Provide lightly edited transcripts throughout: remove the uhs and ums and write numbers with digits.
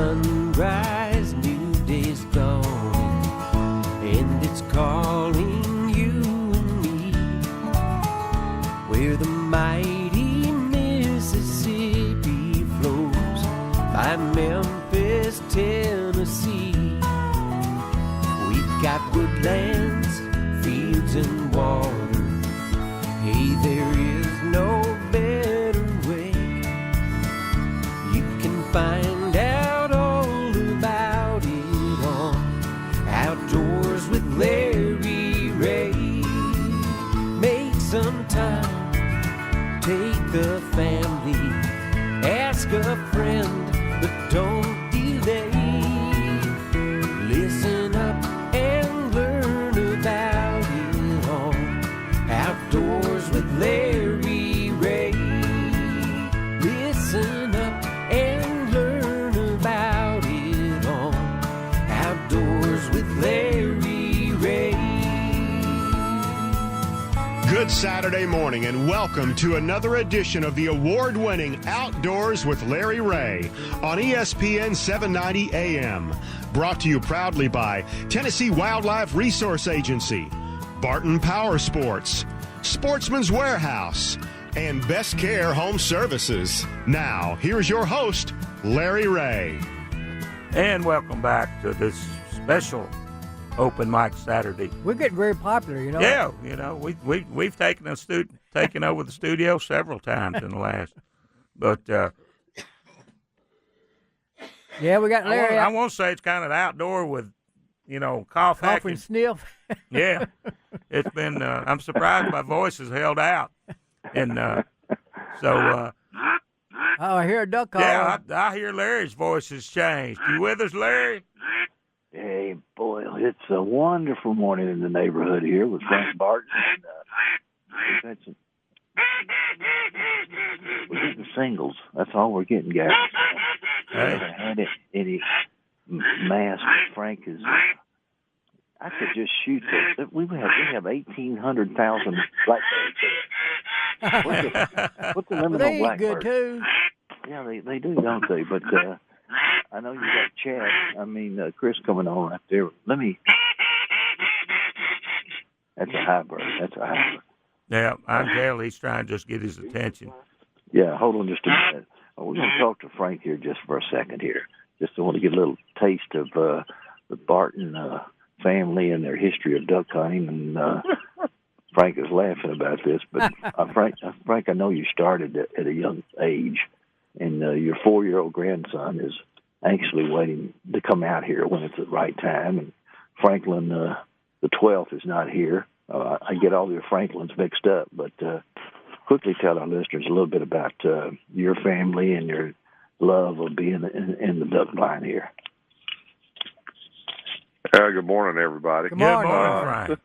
sunrise, new day's dawning, and it's calling you and me, where the mighty Mississippi flows by Memphis, Tennessee. We've got woodlands, fields, and water. Hey, there is no better way. You can find out all about it on Outdoors with Larry Ray. Make some time, take the family, ask a friend, but don't delay. Listen up and learn about it all. Outdoors with Larry Ray. Listen up and learn about it all. Outdoors with Larry Ray. Good Saturday morning and welcome to another edition of the award-winning Outdoors with Larry Ray on ESPN 790 AM. Brought to you proudly by Tennessee Wildlife Resource Agency, Barton Power Sports, Sportsman's Warehouse, and Best Care Home Services. Now, here's your host, Larry Ray. And welcome back to this special Open Mic Saturday. We're getting very popular, you know. Yeah, you know, we've taken over the studio several times in the last, but yeah, we got Larry. I won't say it's kind of outdoor with, you know, cough and sniff. Yeah, it's been. I'm surprised my voice has held out, and so. Oh, I hear a duck call. Yeah, I hear Larry's voice has changed. You with us, Larry? Hey, boy, it's a wonderful morning in the neighborhood here with Frank Barton. And, we've had some, we're getting singles. That's all we're getting, guys. We haven't had any mass. Frank is. I could just shoot this. We have 1,800,000 blackbirds. What's the limit They on eat blackbirds? good too. Yeah, they do, don't they? But I know you got Chris coming on right there. That's a high bird. Yeah, I can tell he's trying to just get his attention. Yeah, hold on just a minute. We're going to talk to Frank here just for a second here. Just want to get a little taste of the Barton family and their history of duck hunting. And Frank is laughing about this, but Frank, I know you started at a young age, and your 4-year-old grandson is anxiously waiting to come out here when it's the right time. And Franklin, the 12th, is not here. I get all your Franklins mixed up, but quickly tell our listeners a little bit about your family and your love of being in the duck blind here. Good morning, everybody. Good morning, Frank.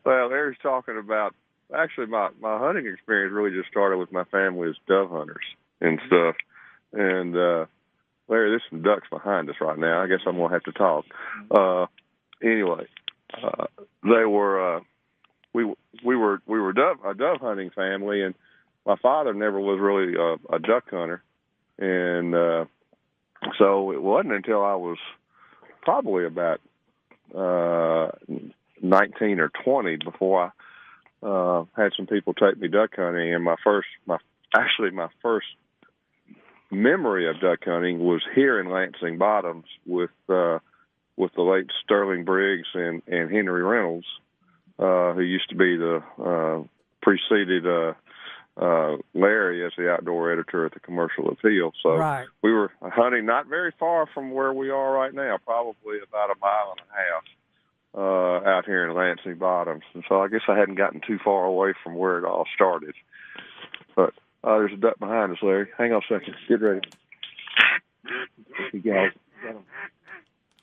Well, Larry's talking about, actually, my hunting experience really just started with my family as dove hunters and stuff. And, Larry, there's some ducks behind us right now. I guess I'm going to have to talk. Anyway, they were, we were a dove hunting family, and my father never was really a duck hunter. And so it wasn't until I was probably about 19 or 20 before I had some people take me duck hunting. And my first memory of duck hunting was here in Lansing Bottoms with the late Sterling Briggs and Henry Reynolds, who used to be the preceded Larry as the outdoor editor at the Commercial Appeal. So right. We were hunting not very far from where we are right now, probably about a mile and a half out here in Lansing Bottoms. And so I guess I hadn't gotten too far away from where it all started. But there's a duck behind us, Larry. Hang on a second. Get ready. You guys got him.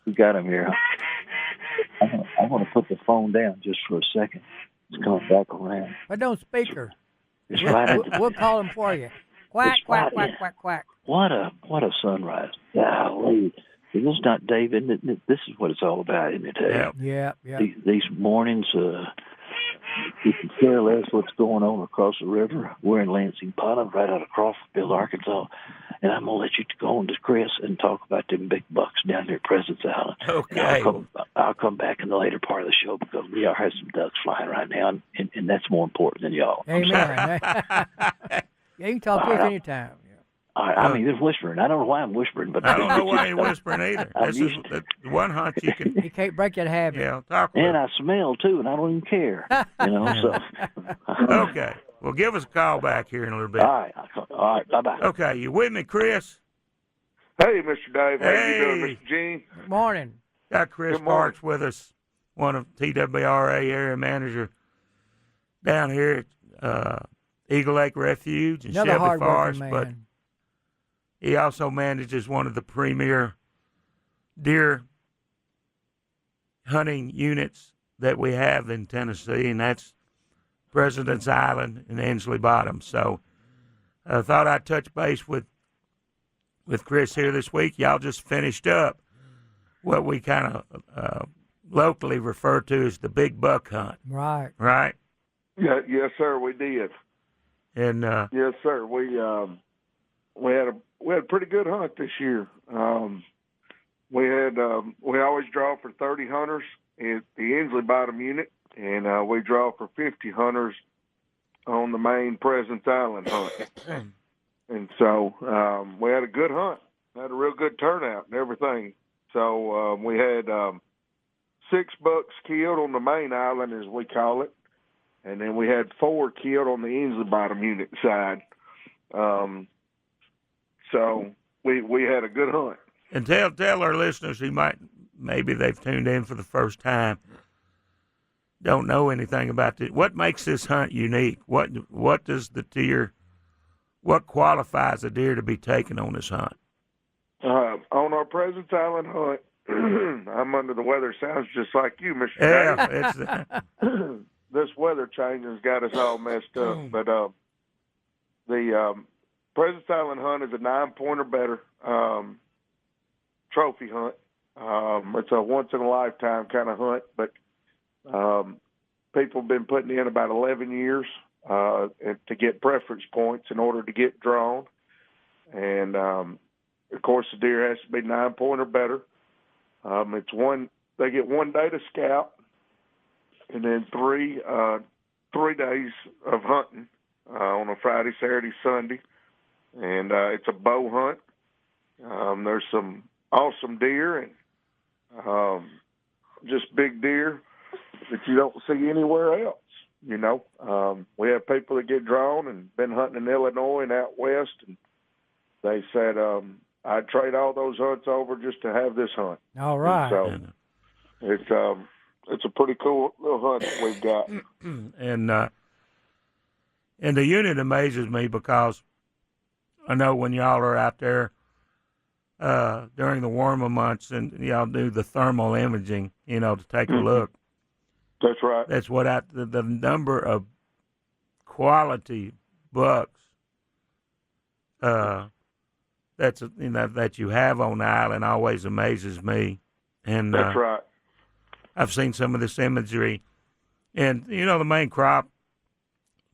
We got him here. I want to put the phone down just for a second. It's coming back around. But don't speak her. It's right. We'll call him for you. Quack, It's quack, right. quack, quack, quack. What a sunrise! Golly. Is this not David? This is what it's all about, isn't it? Yeah. These mornings, you can care less what's going on across the river. We're in Lansing Bottom, right out of Crawfordville, Arkansas, and I'm gonna let you go on to Chris and talk about them big bucks down there at President's Island. Okay. And I'll come back in the later part of the show because we are have some ducks flying right now, and that's more important than y'all. Amen. Yeah, you can talk to us anytime. I mean, this whispering. I don't know why I'm whispering, but I don't know why you're whispering either. This is the one hunt you can. You can't break that habit. Yeah, talk with. And I smell too, and I don't even care. So. Okay. Well, give us a call back here in a little bit. All right. Bye-bye. Okay, you with me, Chris? Hey, Mr. Dave. How you doing, Hey. Mr. Gene? Good morning. Got Chris Good morning. Parks with us, one of TWRA area manager down here at Eagle Lake Refuge and Another Shelby hard-working Forest, man. but he also manages one of the premier deer hunting units that we have in Tennessee, and that's President's Island and Ensley Bottom. So I thought I'd touch base with Chris here this week. Y'all just finished up what we kind of locally refer to as the big buck hunt, Right. right? Yeah, yes, sir. We did. And Yes, sir. We had a pretty good hunt this year. We always draw for 30 hunters at the Ensley Bottom unit, and we draw for 50 hunters on the main President's Island hunt. And so we had a good hunt, had a real good turnout and everything. So we had 6 bucks killed on the main island, as we call it, and then we had 4 killed on the Ensley Bottom unit side. So we had a good hunt. and tell our listeners who maybe they've tuned in for the first time, don't know anything about this. What makes this hunt unique? What does the deer? What qualifies a deer to be taken on this hunt? On our President's Island hunt, I'm under the weather. Sounds just like you, Mr. Yeah, it's This weather change has got us all messed up. But the President's Island hunt is a 9-point or better trophy hunt. It's a once-in-a-lifetime kind of hunt, but people have been putting in about 11 years to get preference points in order to get drawn. And, of course, the deer has to be 9-point or better. They get 1 day to scout, and then 3 days of hunting on a Friday, Saturday, Sunday. And it's a bow hunt. There's some awesome deer and just big deer that you don't see anywhere else. We have people that get drawn and been hunting in Illinois and out west, and they said, I'd trade all those hunts over just to have this hunt. All right. And so it's a pretty cool little hunt that we've got. And the unit amazes me because I know when y'all are out there during the warmer months and y'all do the thermal imaging, to take a look. That's right. That's what the number of quality bucks that you have on the island always amazes me. And That's right. I've seen some of this imagery, and the main crop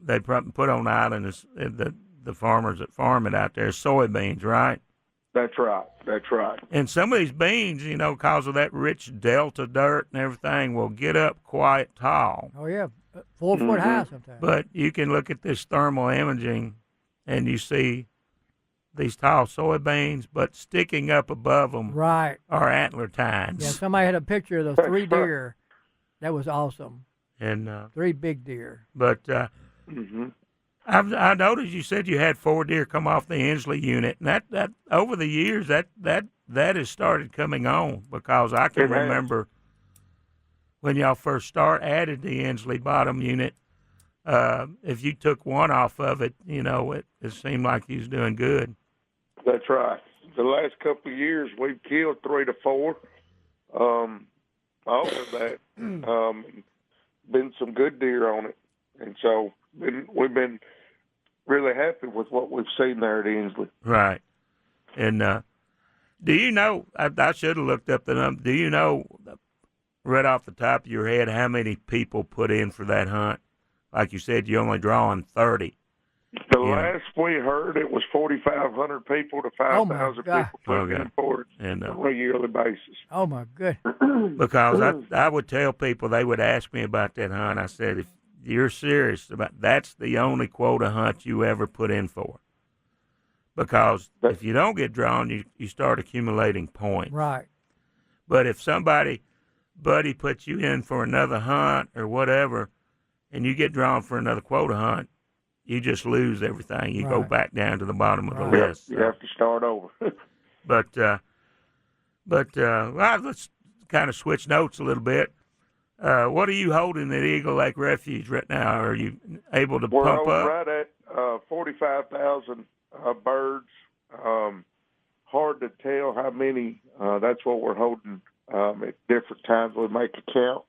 they put on the island is the farmers that farm it out there is soybeans, right? That's right. That's right. And some of these beans, because of that rich delta dirt and everything, will get up quite tall. Oh, yeah. 4 foot high sometimes. But you can look at this thermal imaging, and you see these tall soybeans, but sticking up above them Right. are antler tines. Yeah, somebody had a picture of those 3 deer. That was awesome. And 3 big deer. but I noticed you said you had 4 deer come off the Ensley unit, and that over the years that has started coming on, because I can remember when y'all first added the Ensley Bottom unit. If you took one off of it, it seemed like you was doing good. That's right. The last couple of years, we've killed 3 to 4. All of that. Been some good deer on it, and so we've been really happy with what we've seen there at Ensley. Right. And do you know? I should have looked up the number. Do you know, right off the top of your head, how many people put in for that hunt? Like you said, you're only drawing 30. The Yeah. last we heard, it was 4,500 people to 5,000 God. people putting Okay. in for it And on a yearly basis. Oh my good. because I would tell people, they would ask me about that hunt. I said, if you're serious about, that's the only quota hunt you ever put in for. Because if you don't get drawn, you start accumulating points. Right. But if buddy puts you in for another hunt or whatever, and you get drawn for another quota hunt, you just lose everything. You go Right. back down to the bottom of the Right. list. You have to start over. But well, let's kind of switch notes a little bit. What are you holding at Eagle Lake Refuge right now? Are you able to We're pump over up? right at 45,000 birds. Hard to tell how many. That's what we're holding at different times. We make a count.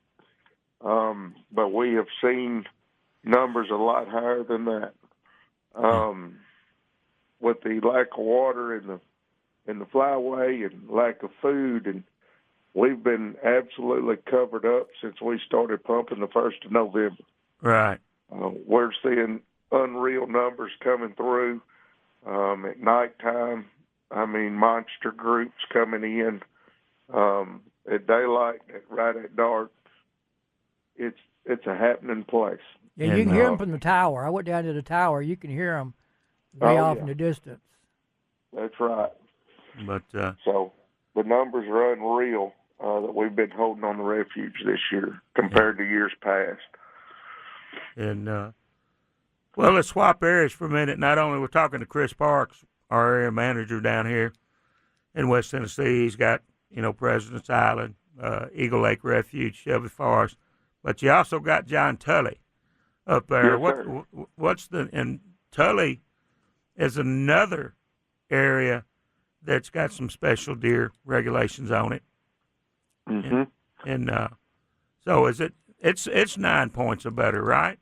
But we have seen numbers a lot higher than that. With the lack of water in the flyway and lack of food, and we've been absolutely covered up since we started pumping the 1st of November. Right. We're seeing unreal numbers coming through at nighttime. I mean, monster groups coming in at daylight, right at dark. It's a happening place. Yeah, you can hear them from the tower. I went down to the tower. You can hear them way off in the distance. That's right. But So the numbers are unreal that we've been holding on the refuge this year compared to years past. and well, let's swap areas for a minute. Not only we're talking to Chris Parks, our area manager down here in West Tennessee. He's got, President's Island, Eagle Lake Refuge, Shelby Forest, but you also got John Tully up there. Yes, sir. And Tully is another area that's got some special deer regulations on it. Mm-hmm. And so it's 9 points or better, right?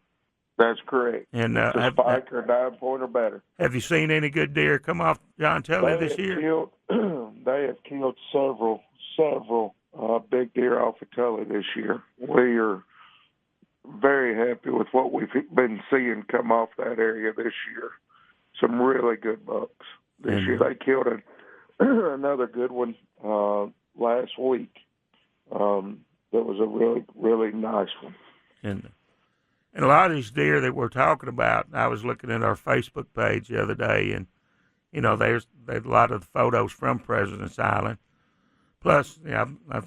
That's correct. And It's a spike or 9 point or better. have you seen any good deer come off John Tully this year? They have killed several big deer off of Tully this year. We are very happy with what we've been seeing come off that area this year. Some really good bucks this year. They killed another good one last week. That was a really, really nice one. And a lot of these deer that we're talking about, I was looking at our Facebook page the other day, and there's a lot of the photos from President's Island. Plus,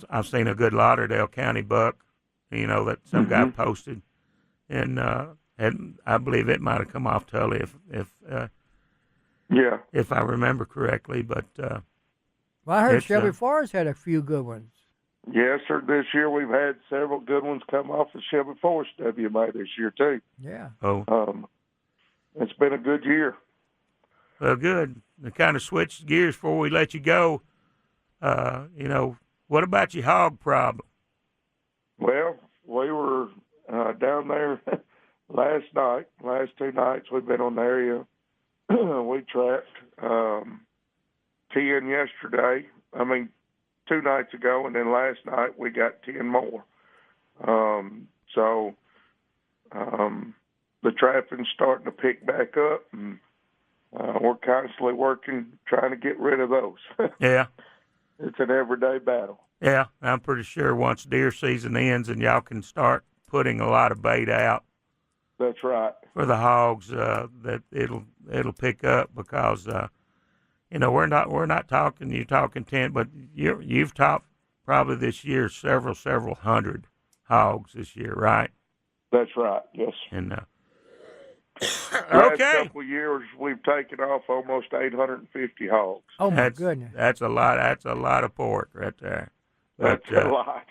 I've seen a good Lauderdale County buck, that some guy posted, and I believe it might have come off Tully if I remember correctly. But Well, I heard Shelby Forest had a few good ones. Yes, sir. This year we've had several good ones come off the Shelby Forest WMA this year too. Yeah. It's been a good year. Well, good. To kind of switch gears before we let you go, what about your hog problem? Well, we were down there last 2 nights. We've been on the area. We trapped 10 yesterday. 2 nights ago, and then last night we got 10 more. So the trapping's starting to pick back up, and we're constantly working, trying to get rid of those. Yeah. It's an everyday battle. Yeah, I'm pretty sure once deer season ends and y'all can start putting a lot of bait out. That's right. For the hogs, that it'll pick up because we're not talking. You're talking 10, but you've taught probably this year several hundred hogs this year, right? That's right. Yes. And last okay, couple of years we've taken off almost 850 hogs. Oh my goodness. That's a lot. That's a lot of pork right there. That's a lot.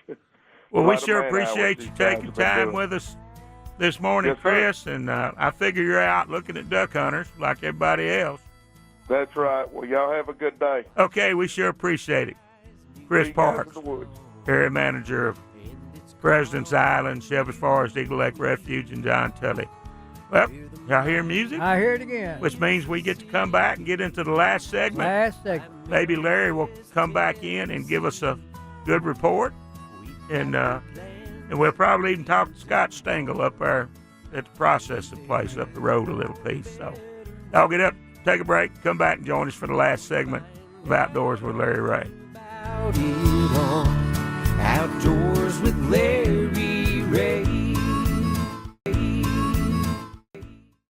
Well, we sure appreciate you taking time with us this morning, yes, Chris. And I figure you're out looking at duck hunters like everybody else. That's right. Well, y'all have a good day. Okay, we sure appreciate it. Chris Parks, area manager of President's Island, Shelby Forest, Eagle Lake Refuge, and John Tully. Well, y'all hear music? I hear it again. Which means we get to come back and get into the last segment. Maybe Larry will come back in and give us a good report. And we'll probably even talk to Scott Stengel up there at the processing place up the road a little piece. So I'll get up, take a break, come back and join us for the last segment of Outdoors with Larry Ray. Outdoors with Larry.